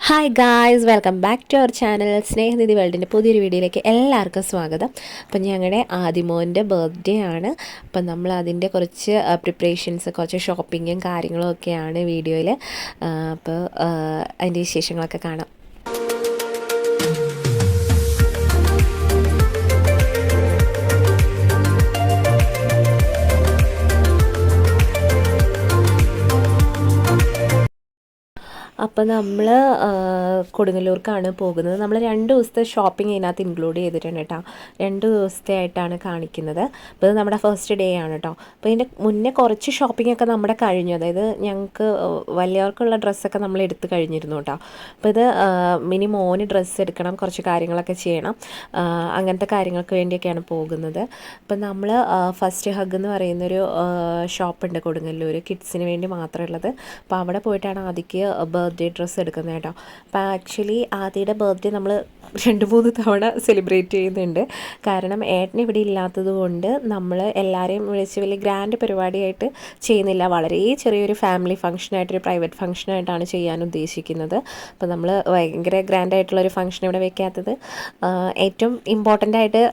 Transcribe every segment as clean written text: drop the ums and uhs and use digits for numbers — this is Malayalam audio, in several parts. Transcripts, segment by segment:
Hi guys, welcome back to our channel Snehanidhi വേൾഡിൻ്റെ പുതിയൊരു വീഡിയോയിലേക്ക് എല്ലാവർക്കും സ്വാഗതം. അപ്പം ഞങ്ങളുടെ ആദിമോൻ്റെ ബർത്ത്ഡേ ആണ്. അപ്പം നമ്മൾ അതിൻ്റെ കുറച്ച് പ്രിപ്പറേഷൻസ്, കുറച്ച് ഷോപ്പിങ്ങും കാര്യങ്ങളും ഒക്കെയാണ് വീഡിയോയിൽ. അപ്പോൾ അതിൻ്റെ വിശേഷങ്ങളൊക്കെ കാണാം. അപ്പോൾ നമ്മൾ കൊടുങ്ങല്ലൂർക്കാണ് പോകുന്നത്. നമ്മൾ 2 ദിവസത്തെ ഷോപ്പിംഗ് ഇതിനകത്ത് ഇൻക്ലൂഡ് ചെയ്തിട്ടുണ്ട് കേട്ടോ. 2 ദിവസത്തെ ആയിട്ടാണ് കാണിക്കുന്നത്. അപ്പോൾ ഇത് നമ്മുടെ ഫസ്റ്റ് ഡേ ആണ് കേട്ടോ. അപ്പോൾ ഇതിൻ്റെ മുന്നേ കുറച്ച് ഷോപ്പിംഗ് ഒക്കെ നമ്മുടെ കഴിഞ്ഞു. അതായത് ഞങ്ങൾക്ക് വലിയവർക്കുള്ള ഡ്രസ്സൊക്കെ നമ്മൾ എടുത്ത് കഴിഞ്ഞിരുന്നു കേട്ടോ. അപ്പോൾ ഇത് മിനി മോന് ഡ്രസ്സ് എടുക്കണം, കുറച്ച് കാര്യങ്ങളൊക്കെ ചെയ്യണം, അങ്ങനത്തെ കാര്യങ്ങൾക്ക് വേണ്ടിയൊക്കെയാണ് പോകുന്നത്. അപ്പം നമ്മൾ ഫസ്റ്റ് ഹഗ് എന്ന് പറയുന്നൊരു ഷോപ്പുണ്ട് കൊടുങ്ങല്ലൂർ, കിഡ്സിന് വേണ്ടി മാത്രമുള്ളത്. അപ്പോൾ അവിടെ പോയിട്ടാണ് ആദ്യക്ക് ബർത്ത്ഡേ ഡ്രസ്സ് എടുക്കുന്നത് കേട്ടോ. അപ്പോൾ ആക്ച്വലി ആദ്യയുടെ ബർത്ത്ഡേ നമ്മൾ 2-3 തവണ സെലിബ്രേറ്റ് ചെയ്യുന്നുണ്ട്. കാരണം ഏട്ടൻ ഇവിടെ ഇല്ലാത്തത് കൊണ്ട് നമ്മൾ എല്ലാവരെയും വിളിച്ച് വലിയ ഗ്രാൻഡ് പരിപാടിയായിട്ട് ചെയ്യുന്നില്ല. വളരെ ചെറിയൊരു ഫാമിലി ഫംഗ്ഷനായിട്ടൊരു പ്രൈവറ്റ് ഫംഗ്ഷനായിട്ടാണ് ചെയ്യാൻ ഉദ്ദേശിക്കുന്നത്. അപ്പോൾ നമ്മൾ ഭയങ്കര ഗ്രാൻഡായിട്ടുള്ളൊരു ഫംഗ്ഷൻ ഇവിടെ വെക്കാത്തത്, ഏറ്റവും ഇമ്പോർട്ടൻ്റ് ആയിട്ട്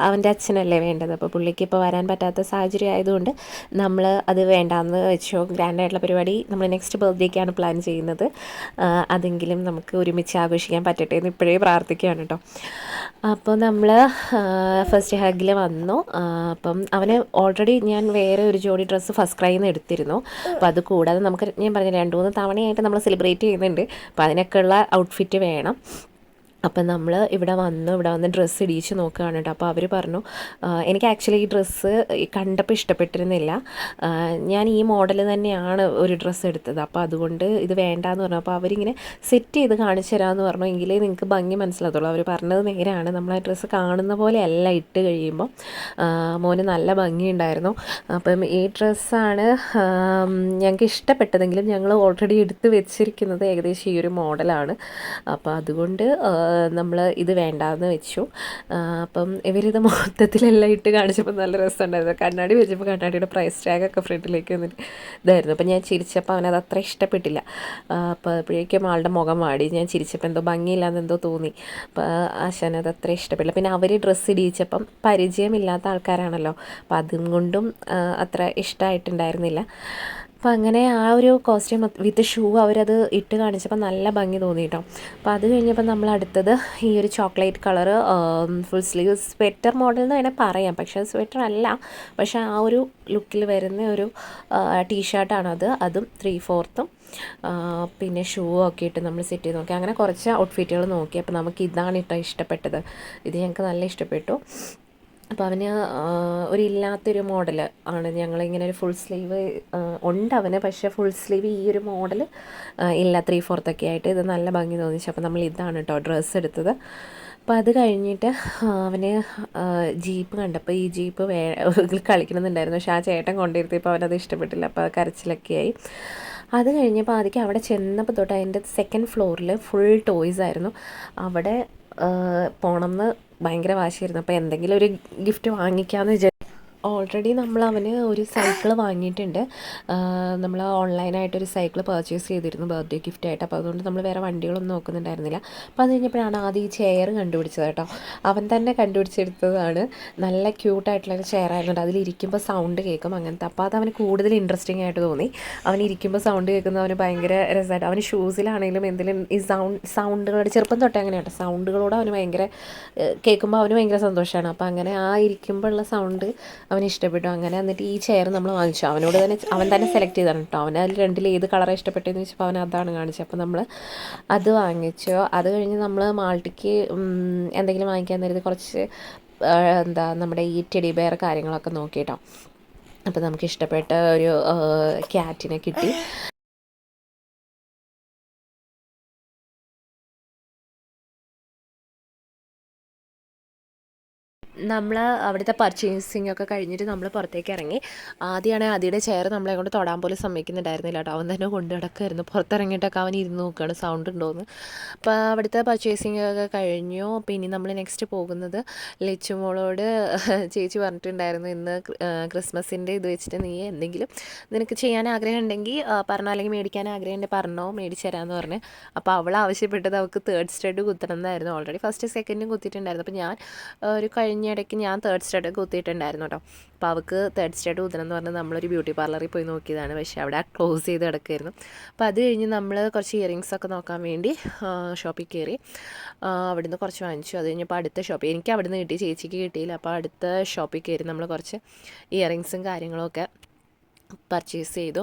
അവൻ്റെ അച്ഛനല്ലേ വേണ്ടത്. അപ്പോൾ പുള്ളിക്ക് ഇപ്പോൾ വരാൻ പറ്റാത്ത സാഹചര്യം ആയതുകൊണ്ട് നമ്മൾ അത് വേണ്ടാന്ന് വെച്ചോ. ഗ്രാൻഡായിട്ടുള്ള പരിപാടി നമ്മൾ നെക്സ്റ്റ് ബർത്ത്ഡേക്കാണ് പ്ലാൻ ചെയ്യുന്നത്. അതെങ്കിലും നമുക്ക് ഒരുമിച്ച് ആഘോഷിക്കാൻ പറ്റട്ടെ എന്ന് ഇപ്പോഴേ പ്രാർത്ഥിക്കുകയാണ് കേട്ടോ. അപ്പോൾ നമ്മൾ ഫസ്റ്റ് ഹഗ്ഗിൽ വന്നു. അപ്പം അവന് ഓൾറെഡി ഞാൻ വേറെ ഒരു ജോഡി ഡ്രസ്സ് ഫസ്റ്റ് ക്രൈയിൽ നിന്ന് എടുത്തിരുന്നു. അപ്പോൾ അത് കൂടാതെ നമുക്ക് ഞാൻ പറഞ്ഞ 2-3 തവണയായിട്ട് നമ്മൾ സെലിബ്രേറ്റ് ചെയ്യുന്നുണ്ട്. അപ്പോൾ അതിനൊക്കെയുള്ള ഔട്ട്ഫിറ്റ് വേണം. അപ്പം നമ്മൾ ഇവിടെ വന്ന് ഡ്രസ്സ് ഇടിച്ച് നോക്കുകയാണ് കേട്ടോ. അപ്പോൾ അവർ പറഞ്ഞു, എനിക്ക് ആക്ച്വലി ഈ ഡ്രസ്സ് കണ്ടപ്പോൾ ഇഷ്ടപ്പെട്ടിരുന്നില്ല. ഞാൻ ഈ മോഡൽ തന്നെയാണ് ഒരു ഡ്രസ്സ് എടുത്തത്, അപ്പോൾ അതുകൊണ്ട് ഇത് വേണ്ടാന്ന് പറഞ്ഞു. അപ്പോൾ അവരിങ്ങനെ സെറ്റ് ചെയ്ത് കാണിച്ചു തരാമെന്ന് പറഞ്ഞു. എങ്കിലേ നിങ്ങൾക്ക് ഭംഗി മനസ്സിലാകത്തുള്ളൂ. അവർ പറഞ്ഞത് നേരാണ്. നമ്മൾ ആ ഡ്രസ്സ് കാണുന്ന പോലെയല്ല ഇട്ട് കഴിയുമ്പോൾ. മോന് നല്ല ഭംഗിയുണ്ടായിരുന്നു. അപ്പം ഈ ഡ്രസ്സാണ് ഞങ്ങൾക്ക് ഇഷ്ടപ്പെട്ടതെങ്കിലും ഞങ്ങൾ ഓൾറെഡി എടുത്ത് വെച്ചിരിക്കുന്നത് ഏകദേശം ഈ ഒരു മോഡലാണ്. അപ്പോൾ അതുകൊണ്ട് നമ്മൾ ഇത് വേണ്ടാന്ന് വെച്ചു. അപ്പം ഇവരിത് മൊത്തത്തിലെല്ലാം ഇട്ട് കാണിച്ചപ്പോൾ നല്ല രസമുണ്ടായിരുന്നു. കണ്ണാടി വെച്ചപ്പോൾ കണ്ണാടിയുടെ പ്രൈസ് ടാഗൊക്കെ ഫ്രണ്ടിലേക്ക് വന്നിട്ട് ഇതായിരുന്നു. അപ്പം ഞാൻ ചിരിച്ചപ്പോൾ അവനത് അത്ര ഇഷ്ടപ്പെട്ടില്ല. അപ്പോൾ അപ്പോഴേക്കും ആളുടെ മുഖം വാടി. ഞാൻ ചിരിച്ചപ്പോൾ എന്തോ ഭംഗിയില്ലാന്ന് എന്തോ തോന്നി. അപ്പോൾ ആശാനത് അത്ര ഇഷ്ടപ്പെട്ടില്ല. പിന്നെ അവർ ഡ്രസ്സ് ഇടിയിച്ചപ്പം പരിചയമില്ലാത്ത ആൾക്കാരാണല്ലോ, അപ്പോൾ അതും കൊണ്ടും അത്ര ഇഷ്ടമായിട്ടുണ്ടായിരുന്നില്ല. അപ്പോൾ അങ്ങനെ ആ ഒരു കോസ്റ്റ്യൂം വിത്ത് ഷൂ അവരത് ഇട്ട് കാണിച്ചപ്പോൾ നല്ല ഭംഗി തോന്നി കേട്ടോ. അപ്പോൾ അത് കഴിഞ്ഞപ്പോൾ നമ്മൾ അടുത്തത് ഈ ഒരു chocolate colour full sleeve sweater model എന്ന് വേണേൽ പറയാം. പക്ഷേ അത് സ്വെറ്റർ അല്ല, പക്ഷേ ആ ഒരു ലുക്കിൽ വരുന്ന ഒരു ടീഷർട്ടാണത്. അതും 3/4 പിന്നെ ഷൂ ഒക്കെ ഇട്ട് നമ്മൾ സെറ്റ് ചെയ്ത് നോക്കി. അങ്ങനെ കുറച്ച് ഔട്ട്ഫിറ്റുകൾ നോക്കി. അപ്പോൾ നമുക്ക് ഇതാണ് ഇഷ്ടപ്പെട്ടത്. ഇത് ഞങ്ങൾക്ക് നല്ല ഇഷ്ടപ്പെട്ടു. അപ്പോൾ അവന് ഒരു ഇല്ലാത്തൊരു മോഡൽ ആണ്. ഞങ്ങളിങ്ങനെ ഒരു ഫുൾ സ്ലീവ് ഉണ്ട് അവന്, പക്ഷേ ഫുൾ സ്ലീവ് ഈ ഒരു മോഡൽ ഇല്ല, 3/4 ആയിട്ട്. ഇത് നല്ല ഭംഗി തോന്നിച്ചു. അപ്പോൾ നമ്മൾ ഇതാണ് കേട്ടോ ഡ്രസ്സ് എടുത്തത്. അപ്പോൾ അത് കഴിഞ്ഞിട്ട് അവന് ജീപ്പ് കണ്ടപ്പോൾ ഈ ജീപ്പ് കളിക്കണമെന്നുണ്ടായിരുന്നു. പക്ഷേ ആ ചേട്ടൻ കൊണ്ടിരുത്തിയപ്പോൾ അവനത് ഇഷ്ടപ്പെട്ടില്ല. അപ്പോൾ കരച്ചിലൊക്കെ ആയി. അത് കഴിഞ്ഞപ്പോൾ ആദ്യം അവിടെ ചെന്നപ്പോൾ തൊട്ട് അതിൻ്റെ 2nd ഫ്ലോറിൽ ഫുൾ ടോയ്സ് ആയിരുന്നു. അവിടെ പോകണമെന്ന് ഭയങ്കര വാശിയായിരുന്നു. അപ്പോൾ എന്തെങ്കിലും ഒരു ഗിഫ്റ്റ് വാങ്ങിക്കാമെന്ന് വിചാരിച്ചു. ഓൾറെഡി നമ്മൾ അവന് ഒരു സൈക്കിൾ വാങ്ങിയിട്ടുണ്ട്. നമ്മൾ ഓൺലൈനായിട്ടൊരു സൈക്കിൾ പർച്ചേസ് ചെയ്തിരുന്നു ബർത്ത്ഡേ ഗിഫ്റ്റായിട്ട്. അപ്പോൾ അതുകൊണ്ട് നമ്മൾ വേറെ വണ്ടികളൊന്നും നോക്കുന്നുണ്ടായിരുന്നില്ല. അപ്പോൾ അത് കഴിഞ്ഞപ്പോഴാണ് ആദ്യം ഈ ചെയർ കണ്ടുപിടിച്ചത് കേട്ടോ. അവൻ തന്നെ കണ്ടുപിടിച്ചെടുത്തതാണ്. നല്ല ക്യൂട്ടായിട്ടുള്ളൊരു ചെയറായിരുന്നു. അതിലിരിക്കുമ്പോൾ സൗണ്ട് കേൾക്കും അങ്ങനത്തെ. അപ്പോൾ അത് അവന് കൂടുതൽ ഇൻട്രസ്റ്റിംഗ് ആയിട്ട് തോന്നി. അവൻ ഇരിക്കുമ്പോൾ സൗണ്ട് കേൾക്കുന്നത് അവന് ഭയങ്കര രസമായിട്ട്. അവന് ഷൂസിലാണെങ്കിലും എന്തെങ്കിലും ഈ സൗണ്ടുകളുടെ ചെറുപ്പം തൊട്ടേ അങ്ങനെ കേട്ടോ, സൗണ്ടുകളോട് അവന് ഭയങ്കര കേൾക്കുമ്പോൾ അവന് ഭയങ്കര സന്തോഷമാണ്. അപ്പോൾ അങ്ങനെ ആ ഇരിക്കുമ്പോൾ ഉള്ള സൗണ്ട് അവന് ഇഷ്ടപ്പെട്ടു. അങ്ങനെ എന്നിട്ട് ഈ ചെയർ നമ്മൾ വാങ്ങിച്ചു. അവൻ തന്നെ സെലക്ട് ചെയ്താണ് കേട്ടോ. അവന് അതിൽ 2 ഏത് കളറാണ് ഇഷ്ടപ്പെട്ടതെന്ന് വെച്ചപ്പോൾ അവൻ അതാണ് കാണിച്ചത്. അപ്പോൾ നമ്മൾ അത് വാങ്ങിച്ചു. അത് കഴിഞ്ഞ് നമ്മൾ മാൾട്ടിക്ക് എന്തെങ്കിലും വാങ്ങിക്കാൻ നേരത്ത് കുറച്ച് നമ്മുടെ ഈ ടെഡി ബെയർ കാര്യങ്ങളൊക്കെ നോക്കി കേട്ടോ. അപ്പോൾ നമുക്ക് ഇഷ്ടപ്പെട്ട ഒരു ക്യാറ്റിനെ കിട്ടി. നമ്മൾ അവിടുത്തെ പർച്ചേസിങ് ഒക്കെ കഴിഞ്ഞിട്ട് നമ്മൾ പുറത്തേക്ക് ഇറങ്ങി. ആദ്യമാണെങ്കിൽ ആദ്യയുടെ ചെയർ നമ്മളെ കൊണ്ട് തൊടാൻ പോലും സമ്മതിക്കുന്നുണ്ടായിരുന്നില്ല കേട്ടോ. അവൻ തന്നെ കൊണ്ട് നടക്കുമായിരുന്നു. പുറത്തിറങ്ങിയിട്ടൊക്കെ അവൻ ഇരുന്ന് നോക്കുകയാണ് സൗണ്ട് ഉണ്ടോയെന്ന്. അപ്പോൾ അവിടുത്തെ പർച്ചേസിങ് ഒക്കെ കഴിഞ്ഞു. പിന്നെ നമ്മൾ നെക്സ്റ്റ് പോകുന്നത് ലച്ചുമോളോട് ചേച്ചി പറഞ്ഞിട്ടുണ്ടായിരുന്നു, ഇന്ന് ക്രിസ്മസിൻ്റെ ഇത് വെച്ചിട്ട് നീ എന്തെങ്കിലും നിനക്ക് ചെയ്യാൻ ആഗ്രഹം ഉണ്ടെങ്കിൽ പറഞ്ഞോ, അല്ലെങ്കിൽ മേടിക്കാൻ ആഗ്രഹം ഉണ്ടെങ്കിൽ പറഞ്ഞോ, മേടിച്ച് തരാമെന്ന് പറഞ്ഞ്. അപ്പോൾ അവൾ ആവശ്യപ്പെട്ടത് അവൾക്ക് തേർഡ് സ്റ്റഡ് കുത്തണം എന്നായിരുന്നു. ഓൾറെഡി ഫസ്റ്റ് സെക്കൻഡും കുത്തിയിട്ടുണ്ടായിരുന്നു. അപ്പോൾ ഞാൻ ഒരു കഴിഞ്ഞ ഇടയ്ക്ക് ഞാൻ തേർഡ് സ്റ്റഡ് കുത്തിയിട്ടുണ്ടായിരുന്നു കേട്ടോ. അപ്പോൾ അവൾക്ക് തേർഡ് സ്റ്റഡ് കുത്തണം എന്ന് പറഞ്ഞാൽ നമ്മളൊരു ബ്യൂട്ടി പാർലറിൽ പോയി നോക്കിയതാണ്. പക്ഷേ അവിടെ ക്ലോസ് ചെയ്ത് കിടക്കുമായിരുന്നു. അപ്പോൾ അത് കഴിഞ്ഞ് നമ്മൾ കുറച്ച് ഇയറിങ്സ് ഒക്കെ നോക്കാൻ വേണ്ടി ഷോപ്പിൽ കയറി. അവിടുന്ന് കുറച്ച് വാങ്ങിച്ചു. അത് കഴിഞ്ഞപ്പോൾ അടുത്ത ഷോപ്പിൽ എനിക്ക് അവിടുന്ന് കിട്ടി, ചേച്ചിക്ക് കിട്ടിയില്ല. അപ്പോൾ അടുത്ത ഷോപ്പിൽ കയറി നമ്മൾ കുറച്ച് ഇയറിങ്സും കാര്യങ്ങളൊക്കെ പർച്ചേസ് ചെയ്തു.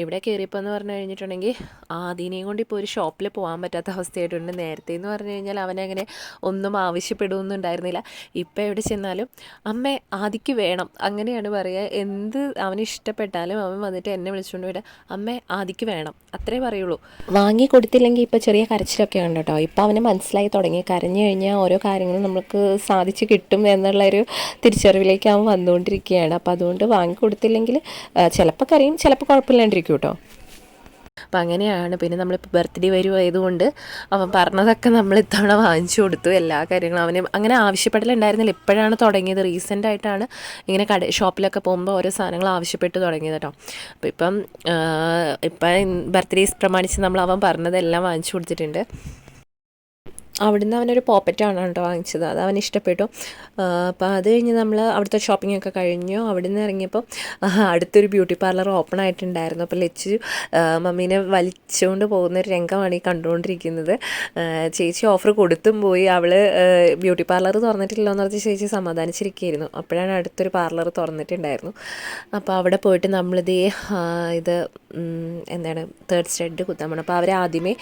ഇവിടെ കയറിയപ്പോൾ എന്ന് പറഞ്ഞു കഴിഞ്ഞിട്ടുണ്ടെങ്കിൽ ആദീനെയും കൊണ്ട് ഇപ്പോൾ ഒരു ഷോപ്പിൽ പോകാൻ പറ്റാത്ത അവസ്ഥയായിട്ടുണ്ട്. നേരത്തെ എന്ന് പറഞ്ഞു കഴിഞ്ഞാൽ അവനങ്ങനെ ഒന്നും ആവശ്യപ്പെടുമെന്നുണ്ടായിരുന്നില്ല. ഇപ്പോൾ എവിടെ ചെന്നാലും അമ്മേ ആദിക്ക് വേണം അങ്ങനെയാണ് പറയുക. എന്ത് അവന് ഇഷ്ടപ്പെട്ടാലും അവൻ വന്നിട്ട് എന്നെ വിളിച്ചുകൊണ്ട് വരിക, അമ്മേ ആദിക്ക് വേണം, അത്രേ പറയുള്ളൂ. വാങ്ങി കൊടുത്തില്ലെങ്കിൽ ഇപ്പോൾ ചെറിയ കരച്ചിലൊക്കെ ഉണ്ട് കേട്ടോ. ഇപ്പോൾ അവന് മനസ്സിലായി തുടങ്ങി. കരഞ്ഞു കഴിഞ്ഞാൽ ഓരോ കാര്യങ്ങളും നമുക്ക് സാധിച്ച് കിട്ടും എന്നുള്ളൊരു തിരിച്ചറിവിലേക്ക് അവൻ വന്നുകൊണ്ടിരിക്കുകയാണ്. അപ്പോൾ അതുകൊണ്ട് വാങ്ങി കൊടുത്തില്ലെങ്കിൽ ചിലപ്പോൾ കരയും, ചിലപ്പോൾ കുഴപ്പമില്ലാണ്ടിരിക്കും കേട്ടോ. അപ്പം അങ്ങനെയാണ്. പിന്നെ നമ്മളിപ്പോൾ ബർത്ത്ഡേ വരുമായതുകൊണ്ട് അവൻ പറഞ്ഞതൊക്കെ നമ്മൾ ഇത്തവണ വാങ്ങിച്ചു കൊടുത്തു. എല്ലാ കാര്യങ്ങളും അവന് അങ്ങനെ ആവശ്യപ്പെടലുണ്ടായിരുന്നില്ല. ഇപ്പോഴാണ് തുടങ്ങിയത്. റീസെൻ്റായിട്ടാണ് ഇങ്ങനെ ഷോപ്പിലൊക്കെ പോകുമ്പോൾ ഓരോ സാധനങ്ങൾ ആവശ്യപ്പെട്ട് തുടങ്ങിയത് കേട്ടോ. അപ്പോൾ ഇപ്പം ബർത്ത്ഡേസ് പ്രമാണിച്ച് നമ്മൾ അവൻ പറഞ്ഞതെല്ലാം വാങ്ങിച്ചു കൊടുത്തിട്ടുണ്ട്. അവിടുന്ന് അവനൊരു പോപ്പറ്റാണ് കേട്ടോ വാങ്ങിച്ചത്. അത് അവന് ഇഷ്ടപ്പെട്ടു. അപ്പോൾ അത് കഴിഞ്ഞ് നമ്മൾ അവിടുത്തെ ഷോപ്പിംഗ് ഒക്കെ കഴിഞ്ഞു. അവിടുന്ന് ഇറങ്ങിയപ്പോൾ അടുത്തൊരു ബ്യൂട്ടി പാർലർ ഓപ്പൺ ആയിട്ടുണ്ടായിരുന്നു. അപ്പോൾ ലച്ചു മമ്മീനെ വലിച്ചുകൊണ്ട് പോകുന്നൊരു രംഗമാണ് ഈ കണ്ടുകൊണ്ടിരിക്കുന്നത്. ചേച്ചി ഓഫർ കൊടുത്തും പോയി. അവൾ ബ്യൂട്ടി പാർലർ തുറന്നിട്ടില്ലോ എന്ന് പറഞ്ഞ് ചേച്ചി സമാധാനിച്ചിരിക്കുകയായിരുന്നു. അപ്പോഴാണ് അടുത്തൊരു പാർലർ തുറന്നിട്ടുണ്ടായിരുന്നു. അപ്പോൾ അവിടെ പോയിട്ട് നമ്മളിത് എന്താണ് തേർഡ് സ്റ്റഡ് കുത്താൻ പോകണം. അപ്പോൾ അവർ ആദ്യമേ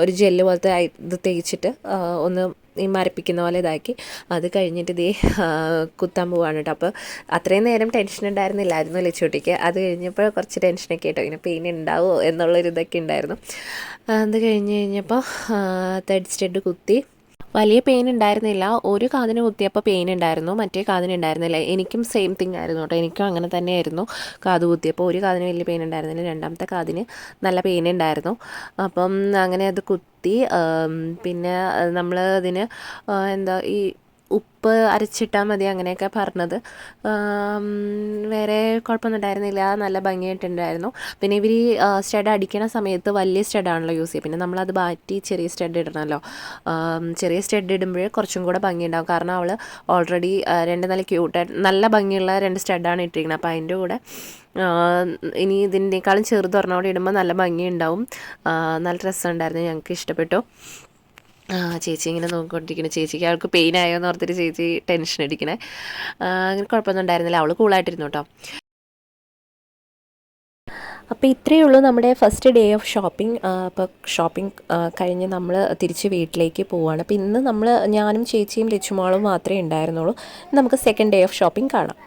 ഒരു ജെല്ല് പോലത്തെ ഇത് തേച്ചിട്ട് ഒന്ന് ഈ മരപ്പിക്കുന്ന പോലെ ഇതാക്കി അത് കഴിഞ്ഞിട്ട് ഇതേ കുത്താൻ പോവാണ് കേട്ടോ. അപ്പോൾ അത്രയും നേരം ടെൻഷൻ ഉണ്ടായിരുന്നില്ലായിരുന്നു ലച്ചുട്ടിക്ക്. അത് കഴിഞ്ഞപ്പോൾ കുറച്ച് ടെൻഷനൊക്കെ കേട്ടോ, ഇങ്ങനെ പെയിൻ ഉണ്ടാവുമോ എന്നുള്ളൊരു ഇതൊക്കെ ഉണ്ടായിരുന്നു. അത് കഴിഞ്ഞപ്പോൾ തേർഡ് സ്റ്റഡ് കുത്തി. വലിയ പെയിൻ ഉണ്ടായിരുന്നില്ല. ഒരു കാതിന് കുത്തിയപ്പോൾ പെയിൻ ഉണ്ടായിരുന്നു, മറ്റേ കാതിന് ഉണ്ടായിരുന്നില്ല. എനിക്കും സെയിം തിങ് ആയിരുന്നു കേട്ടോ. എനിക്കും അങ്ങനെ തന്നെയായിരുന്നു. കാത് കുത്തിയപ്പോൾ ഒരു കാതിന് വലിയ പെയിൻ ഉണ്ടായിരുന്നില്ല, രണ്ടാമത്തെ കാതിന് നല്ല പെയിൻ ഉണ്ടായിരുന്നു. അപ്പം അങ്ങനെ അത് കുത്തി. പിന്നെ നമ്മൾ അതിന് ഈ ഉപ്പ് അരച്ചിട്ടാൽ മതി അങ്ങനെയൊക്കെ പറഞ്ഞത്. വേറെ കുഴപ്പമൊന്നും ഉണ്ടായിരുന്നില്ല, നല്ല ഭംഗിയായിട്ടുണ്ടായിരുന്നു. പിന്നെ ഇവർ സ്റ്റഡ് അടിക്കണ സമയത്ത് വലിയ സ്റ്റഡാണല്ലോ യൂസ് ചെയ്യുക. പിന്നെ നമ്മളത് മാറ്റി ചെറിയ സ്റ്റഡ് ഇടണമല്ലോ. ചെറിയ സ്റ്റഡ് ഇടുമ്പോൾ കുറച്ചും കൂടെ ഭംഗിയുണ്ടാവും. കാരണം അവൾ ഓൾറെഡി നല്ല ക്യൂട്ടായിട്ട് നല്ല ഭംഗിയുള്ള 2 സ്റ്റഡാണ് ഇട്ടിരിക്കുന്നത്. അപ്പോൾ അതിൻ്റെ കൂടെ ഇനി ഇതിനേക്കാളും ചെറുതൊരെണ്ണോടെ ഇടുമ്പോൾ നല്ല ഭംഗിയുണ്ടാവും. നല്ല രസമുണ്ടായിരുന്നു, ഞങ്ങൾക്ക് ഇഷ്ടപ്പെട്ടു. ചേച്ചി ഇങ്ങനെ നോക്കിക്കൊണ്ടിരിക്കണേ. ചേച്ചിക്ക് അവൾക്ക് പെയിൻ ആയോ എന്ന് ഓർത്തിട്ട് ചേച്ചി ടെൻഷൻ അടിക്കണേ. അങ്ങനെ കുഴപ്പമൊന്നും ഉണ്ടായിരുന്നില്ല, അവൾ കൂളായിട്ടിരുന്നു കേട്ടോ. അപ്പോൾ ഇത്രയേ ഉള്ളൂ നമ്മുടെ ഫസ്റ്റ് ഡേ ഓഫ് ഷോപ്പിംഗ്. അപ്പോൾ ഷോപ്പിംഗ് കഴിഞ്ഞ് നമ്മൾ തിരിച്ച് വീട്ടിലേക്ക് പോവുകയാണ്. അപ്പോൾ ഇന്ന് ഞാനും ചേച്ചിയും ലച്ചുമോളും മാത്രമേ ഉണ്ടായിരുന്നുള്ളൂ. നമുക്ക് സെക്കൻഡ് ഡേ ഓഫ് ഷോപ്പിംഗ് കാണാം.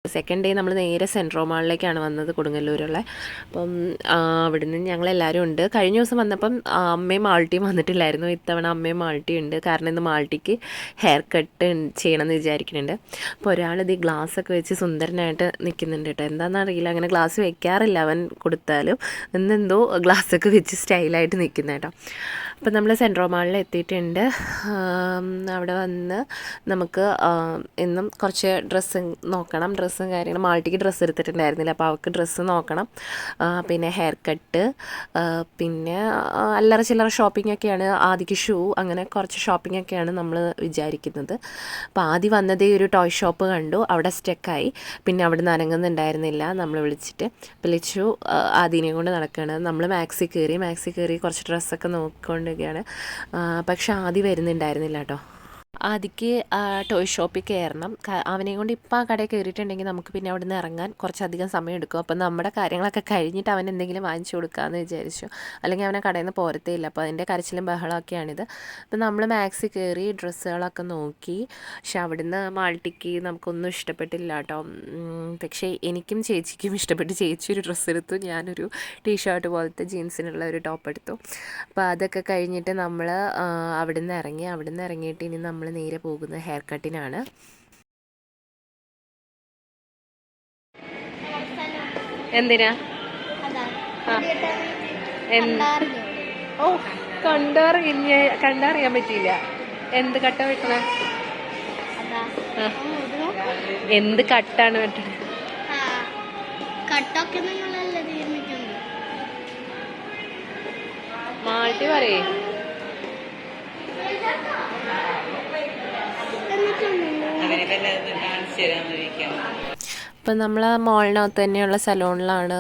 സെക്കൻഡ് ഡേ നമ്മൾ നേരെ സെൻട്രൽ മാളിലേക്കാണ് വന്നത്, കൊടുങ്ങല്ലൂരുള്ള. അപ്പം അവിടുന്ന് ഞങ്ങളെല്ലാവരും ഉണ്ട്. കഴിഞ്ഞ ദിവസം വന്നപ്പം അമ്മയും മാൾട്ടിയും വന്നിട്ടില്ലായിരുന്നു. ഇത്തവണ അമ്മയും മാൾട്ടിയും ഉണ്ട്. കാരണം ഇന്ന് മാൾട്ടിക്ക് ഹെയർ കട്ട് ചെയ്യണമെന്ന് വിചാരിക്കുന്നുണ്ട്. അപ്പോൾ ഒരാളിത് ഈ ഗ്ലാസ്സൊക്കെ വെച്ച് സുന്ദരനായിട്ട് നിൽക്കുന്നുണ്ട് കേട്ടോ. എന്താണെന്നറിയില്ല, അങ്ങനെ ഗ്ലാസ് വെക്കാറില്ല അവൻ കൊടുത്താലും. ഇന്നെന്തോ ഗ്ലാസ്സൊക്കെ വെച്ച് സ്റ്റൈലായിട്ട് നിൽക്കുന്ന കേട്ടോ. അപ്പം നമ്മൾ സെൻട്രൽ മാളിൽ എത്തിയിട്ടുണ്ട്. അവിടെ വന്ന് നമുക്ക് ഇന്നും കുറച്ച് ഡ്രസ്സ് നോക്കണം. ഡ്രസ്സും കാര്യങ്ങളും മാൾട്ടിക്ക് ഡ്രസ്സ് എടുത്തിട്ടുണ്ടായിരുന്നില്ല, അപ്പോൾ അവൾക്ക് ഡ്രസ്സ് നോക്കണം. പിന്നെ ഹെയർ കട്ട്, പിന്നെ അല്ലറ ചില്ലറ ഷോപ്പിങ്ങൊക്കെയാണ്. ആദിക്ക് ഷൂ, അങ്ങനെ കുറച്ച് ഷോപ്പിങ്ങൊക്കെയാണ് നമ്മൾ വിചാരിക്കുന്നത്. അപ്പോൾ ആദ്യം വന്നതേ ഒരു ടോയ് ഷോപ്പ് കണ്ടു, അവിടെ സ്റ്റക്കായി. പിന്നെ അവിടെ നിന്ന് അനങ്ങുന്നുണ്ടായിരുന്നില്ല. നമ്മൾ വിളിച്ചിട്ട് വിളിച്ചു ആദിനെ കൊണ്ട് നടക്കുകയാണ്. നമ്മൾ മാക്സി കയറി കുറച്ച് ഡ്രസ്സൊക്കെ നോക്കിക്കൊണ്ടിരിക്കുകയാണ്. പക്ഷെ ആദ്യം വരുന്നുണ്ടായിരുന്നില്ല കേട്ടോ. ആദിക്ക് ടോയ് ഷോപ്പിൽ കയറണം. അവനെയും കൊണ്ട് ഇപ്പം ആ കടയിൽ കയറിയിട്ടുണ്ടെങ്കിൽ നമുക്ക് പിന്നെ അവിടെ നിന്ന് ഇറങ്ങാൻ കുറച്ചധികം സമയം എടുക്കും. അപ്പം നമ്മുടെ കാര്യങ്ങളൊക്കെ കഴിഞ്ഞിട്ട് അവൻ എന്തെങ്കിലും വാങ്ങിച്ചു കൊടുക്കാമെന്ന് വിചാരിച്ചു. അല്ലെങ്കിൽ അവനെ കടയിൽ നിന്ന് പോരത്തേ ഇല്ല. അപ്പോൾ അതിൻ്റെ കരച്ചിലും ബഹളമൊക്കെയാണിത്. അപ്പം നമ്മൾ മാക്സി കയറി ഡ്രസ്സുകളൊക്കെ നോക്കി. പക്ഷെ അവിടുന്ന് മാൾട്ടിക്ക് നമുക്കൊന്നും ഇഷ്ടപ്പെട്ടില്ല കേട്ടോ. പക്ഷേ എനിക്കും ചേച്ചിക്കും ഇഷ്ടപ്പെട്ട്. ചേച്ചി ഒരു ഡ്രസ്സ് എടുത്തു, ഞാനൊരു ടീഷർട്ട് പോലത്തെ ജീൻസിനുള്ള ഒരു ടോപ്പ് എടുത്തു. അപ്പോൾ അതൊക്കെ കഴിഞ്ഞിട്ട് നമ്മൾ അവിടുന്ന് ഇറങ്ങിയിട്ട് ഇനി നമ്മൾ നേരെ പോകുന്നത് ഹെയർ കട്ടിനാണ്. എന്തിനാ? ഓ, കണ്ടറിയാൻ പറ്റിയില്ല. എന്ത് കട്ട വെട്ടണേ? എന്ത് കട്ടാണ് വെട്ടണേ? മാറ്റി പറയേ. ഇപ്പം നമ്മൾ മോളിനകത്ത് തന്നെയുള്ള സലൂണിലാണ്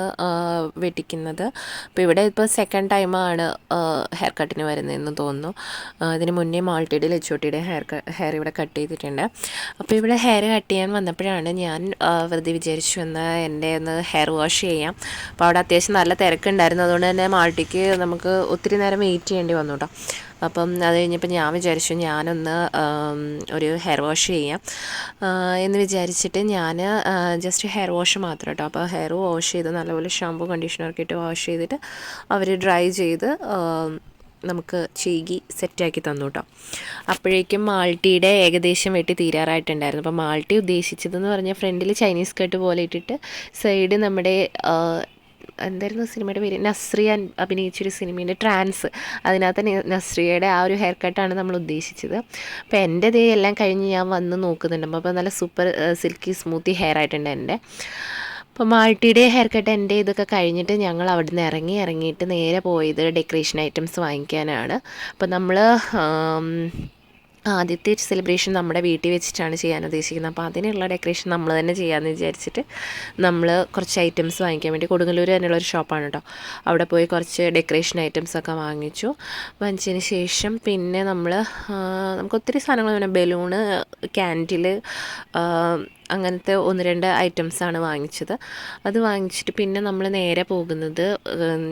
വെട്ടിക്കുന്നത്. അപ്പോൾ ഇവിടെ ഇപ്പോൾ സെക്കൻഡ് ടൈമാണ് ഹെയർ കട്ടിന് വരുന്നതെന്ന് തോന്നുന്നു. ഇതിന് മുന്നേ മാൾട്ടിയുടെ ലച്ചോട്ടിയുടെ ഹെയർ ഇവിടെ കട്ട് ചെയ്തിട്ടുണ്ട്. അപ്പോൾ ഇവിടെ ഹെയർ കട്ട് ചെയ്യാൻ വന്നപ്പോഴാണ് ഞാൻ വെറുതെ വിചാരിച്ചു എൻ്റെ ഒന്ന് ഹെയർ വാഷ് ചെയ്യാം. അപ്പോൾ അവിടെ അത്യാവശ്യം നല്ല തിരക്കുണ്ടായിരുന്നു. അതുകൊണ്ട് തന്നെ മാൾട്ടിക്ക് നമുക്ക് ഒത്തിരി നേരം വെയിറ്റ് ചെയ്യേണ്ടി വന്നു കേട്ടോ. അപ്പം അത് കഴിഞ്ഞപ്പോൾ ഞാൻ വിചാരിച്ചു ഞാനൊന്ന് ഒരു ഹെയർ വാഷ് ചെയ്യാം എന്ന് വിചാരിച്ചിട്ട് ഞാൻ ജസ്റ്റ് ഹെയർ വാഷ് മാത്രം കേട്ടോ. അപ്പോൾ ഹെയർ വാഷ് ചെയ്ത് നല്ലപോലെ ഷാമ്പൂ കണ്ടീഷണറൊക്കെ ഇട്ട് വാഷ് ചെയ്തിട്ട് അവർ ഡ്രൈ ചെയ്ത് നമുക്ക് ചീകി സെറ്റാക്കി തന്നു കേട്ടോ. അപ്പോഴേക്കും മാൾട്ടിയുടെ ഏകദേശം വെട്ടി തീരാറായിട്ടുണ്ടായിരുന്നു. അപ്പോൾ മാൾട്ടി ഉദ്ദേശിച്ചതെന്ന് പറഞ്ഞാൽ ഫ്രണ്ടിൽ ചൈനീസ് കട്ട് പോലെ ഇട്ടിട്ട് സൈഡ് നമ്മുടെ എന്തായിരുന്നു സിനിമയുടെ പേര്, നസ്രിയ അഭിനയിച്ചൊരു സിനിമയുടെ ട്രാൻസ്, അതിനകത്ത് നസ്രിയയുടെ ആ ഒരു ഹെയർ കട്ടാണ് നമ്മൾ ഉദ്ദേശിച്ചത്. അപ്പോൾ എൻ്റെ ദേ എല്ലാം കഴിഞ്ഞ് ഞാൻ വന്ന് നോക്കുന്നുണ്ട്. അപ്പോൾ നല്ല സൂപ്പർ സിൽക്കി സ്മൂത്തി ഹെയർ ആയിട്ടുണ്ട് എൻ്റെ. അപ്പോൾ മാൾട്ടിയുടെ ഹെയർ കട്ട് എൻ്റെ ഇതൊക്കെ കഴിഞ്ഞിട്ട് ഞങ്ങൾ അവിടെ നിന്ന് ഇറങ്ങിയിട്ട് നേരെ പോയത് ഡെക്കറേഷൻ ഐറ്റംസ് വാങ്ങിക്കാനാണ്. അപ്പോൾ നമ്മൾ ആദ്യത്തെ സെലിബ്രേഷൻ നമ്മുടെ വീട്ടിൽ വെച്ചിട്ടാണ് ചെയ്യാൻ ഉദ്ദേശിക്കുന്നത്. അപ്പോൾ അതിനുള്ള ഡെക്കറേഷൻ നമ്മൾ തന്നെ ചെയ്യാമെന്ന് വിചാരിച്ചിട്ട് നമ്മൾ കുറച്ച് ഐറ്റംസ് വാങ്ങിക്കാൻ വേണ്ടി കൊടുങ്ങല്ലൂർ തന്നെയുള്ള ഒരു ഷോപ്പാണ് കേട്ടോ. അവിടെ പോയി കുറച്ച് ഡെക്കറേഷൻ ഐറ്റംസൊക്കെ വാങ്ങിച്ചതിന് ശേഷം പിന്നെ നമുക്ക് ഒത്തിരി സാധനങ്ങൾ വേണം. ബലൂണ്, ക്യാൻഡിൽ, അങ്ങനത്തെ 1-2 ഐറ്റംസാണ് വാങ്ങിച്ചത്. അത് വാങ്ങിച്ചിട്ട് പിന്നെ നമ്മൾ നേരെ പോകുന്നത്,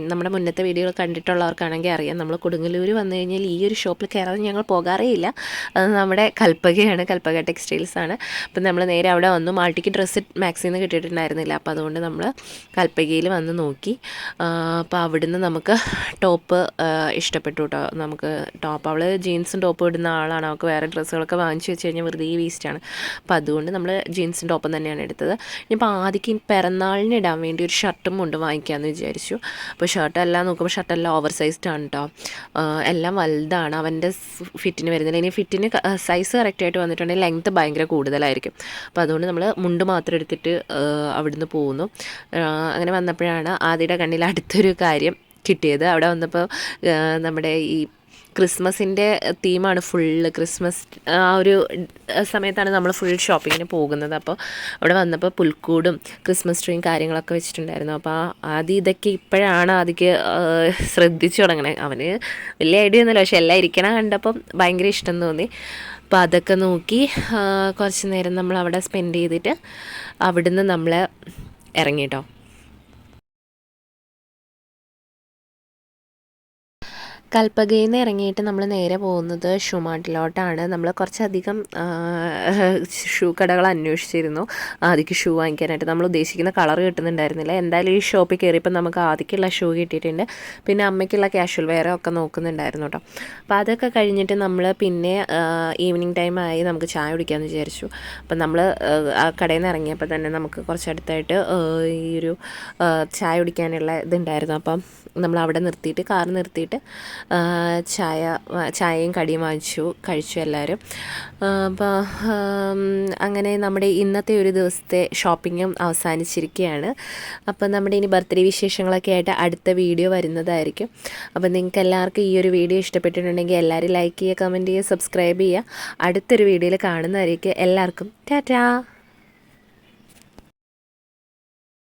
നമ്മുടെ മുന്നത്തെ വീഡിയോകൾ കണ്ടിട്ടുള്ളവർക്കാണെങ്കിൽ അറിയാം, നമ്മൾ കൊടുങ്ങല്ലൂർ വന്നു കഴിഞ്ഞാൽ ഈ ഒരു ഷോപ്പിൽ കയറാതെ ഞങ്ങൾ പോകാറേ ഇല്ല. അത് നമ്മുടെ കൽപ്പകയാണ്, കൽപ്പക ടെക്സ്റ്റൈൽസാണ്. അപ്പം നമ്മൾ നേരെ അവിടെ വന്നു. മാൾട്ടിക്ക് ഡ്രസ്സ് മാക്സിൽ നിന്ന് കിട്ടിയിട്ടുണ്ടായിരുന്നില്ല. അപ്പോൾ അതുകൊണ്ട് നമ്മൾ കൽപ്പകയിൽ വന്ന് നോക്കി. അപ്പോൾ അവിടുന്ന് നമുക്ക് ടോപ്പ് ഇഷ്ടപ്പെട്ടു കേട്ടോ. നമുക്ക് ടോപ്പ്, അവൾ ജീൻസും ടോപ്പും ഇടുന്ന ആളാണ്. അവൾക്ക് വേറെ ഡ്രസ്സുകളൊക്കെ വാങ്ങിച്ചു വെച്ച് കഴിഞ്ഞാൽ വെറുതെ വേസ്റ്റാണ്. അപ്പോൾ അതുകൊണ്ട് നമ്മൾ ജീൻസിൻ്റെ ഒപ്പം തന്നെയാണ് എടുത്തത്. ഇനിയിപ്പോൾ ആദ്യക്ക് പിറന്നാളിന് ഇടാൻ വേണ്ടി ഒരു ഷർട്ടും കൊണ്ട് വാങ്ങിക്കാമെന്ന് വിചാരിച്ചു. അപ്പോൾ ഷർട്ടെല്ലാം നോക്കുമ്പോൾ ഷർട്ടെല്ലാം ഓവർ സൈസ്ഡ് ആണ് കേട്ടോ. എല്ലാം വലുതാണ്, അവൻ്റെ ഫിറ്റിന് വരുന്നില്ല. ഇനി ഫിറ്റിന് സൈസ് കറക്റ്റായിട്ട് വന്നിട്ടുണ്ടെങ്കിൽ ലെങ്ത്ത് ഭയങ്കര കൂടുതലായിരിക്കും. അപ്പോൾ അതുകൊണ്ട് നമ്മൾ മുണ്ട് മാത്രം എടുത്തിട്ട് അവിടുന്ന് പോകുന്നു. അങ്ങനെ വന്നപ്പോഴാണ് ആദ്യയുടെ കണ്ണിൽ അടുത്തൊരു കാര്യം കിട്ടിയത്. അവിടെ വന്നപ്പോൾ നമ്മുടെ ഈ ക്രിസ്മസിൻ്റെ തീമാണ്, ഫുള്ള് ക്രിസ്മസ് ആ ഒരു സമയത്താണ് നമ്മൾ ഫുൾ ഷോപ്പിങ്ങിന് പോകുന്നത്. അപ്പോൾ അവിടെ വന്നപ്പോൾ പുൽക്കൂടും ക്രിസ്മസ് ട്രീയും കാര്യങ്ങളൊക്കെ വെച്ചിട്ടുണ്ടായിരുന്നു. അപ്പോൾ ആദ്യം ഇതൊക്കെ ഇപ്പോഴാണ് ആദ്യക്ക് ശ്രദ്ധിച്ചു തുടങ്ങണേ. അവന് വലിയ ഐഡിയ ഒന്നുമില്ല, പക്ഷെ എല്ലാം ഇരിക്കണ കണ്ടപ്പം ഭയങ്കര ഇഷ്ടം തോന്നി. അപ്പോൾ അതൊക്കെ നോക്കി കുറച്ച് നേരം നമ്മൾ അവിടെ സ്പെൻഡ് ചെയ്തിട്ട് അവിടുന്ന് നമ്മൾ ഇറങ്ങിട്ടോ. കൽപ്പകയിൽ നിന്ന് ഇറങ്ങിയിട്ട് നമ്മൾ നേരെ പോകുന്നത് ഷൂ മാർട്ടിലോട്ടാണ്. നമ്മൾ കുറച്ചധികം ഷൂ കടകൾ അന്വേഷിച്ചിരുന്നു ആദ്യക്ക് ഷൂ വാങ്ങിക്കാനായിട്ട്. നമ്മൾ ഉദ്ദേശിക്കുന്ന കളർ കിട്ടുന്നുണ്ടായിരുന്നില്ല. എന്തായാലും ഈ ഷോപ്പിൽ കയറിയപ്പോൾ നമുക്ക് ആദ്യക്കുള്ള ഷൂ കിട്ടിയിട്ടുണ്ട്. പിന്നെ അമ്മയ്ക്കുള്ള ക്യാഷ്വൽ വെയർ ഒക്കെ നോക്കുന്നുണ്ടായിരുന്നു കേട്ടോ. അപ്പോൾ അതൊക്കെ കഴിഞ്ഞിട്ട് നമ്മൾ പിന്നെ ഈവനിങ് ടൈമായി, നമുക്ക് ചായ കുടിക്കാമെന്ന് വിചാരിച്ചു. അപ്പം നമ്മൾ ആ കടയിൽ നിന്ന് ഇറങ്ങിയപ്പോൾ തന്നെ നമുക്ക് കുറച്ചടുത്തായിട്ട് ഈ ഒരു ചായ കുടിക്കാനുള്ള ഇതുണ്ടായിരുന്നു. അപ്പം നമ്മൾ അവിടെ നിർത്തിയിട്ട്, കാർ നിർത്തിയിട്ട് ചായയും കടിയും കഴിച്ചു എല്ലാവരും. അപ്പോൾ അങ്ങനെ നമ്മുടെ ഇന്നത്തെ ഒരു ദിവസത്തെ ഷോപ്പിങ്ങും അവസാനിച്ചിരിക്കുകയാണ്. അപ്പോൾ നമ്മുടെ ഇനി ബർത്ത്ഡേ വിശേഷങ്ങളൊക്കെ ആയിട്ട് അടുത്ത വീഡിയോ വരുന്നതായിരിക്കും. അപ്പോൾ നിങ്ങൾക്ക് എല്ലാവർക്കും ഈ ഒരു വീഡിയോ ഇഷ്ടപ്പെട്ടിട്ടുണ്ടെങ്കിൽ എല്ലാവരും ലൈക്ക് ചെയ്യുക, കമൻറ്റ് ചെയ്യുക, സബ്സ്ക്രൈബ് ചെയ്യുക. അടുത്തൊരു വീഡിയോയിൽ കാണുന്നതായിരിക്കും. എല്ലാവർക്കും ടാറ്റാ.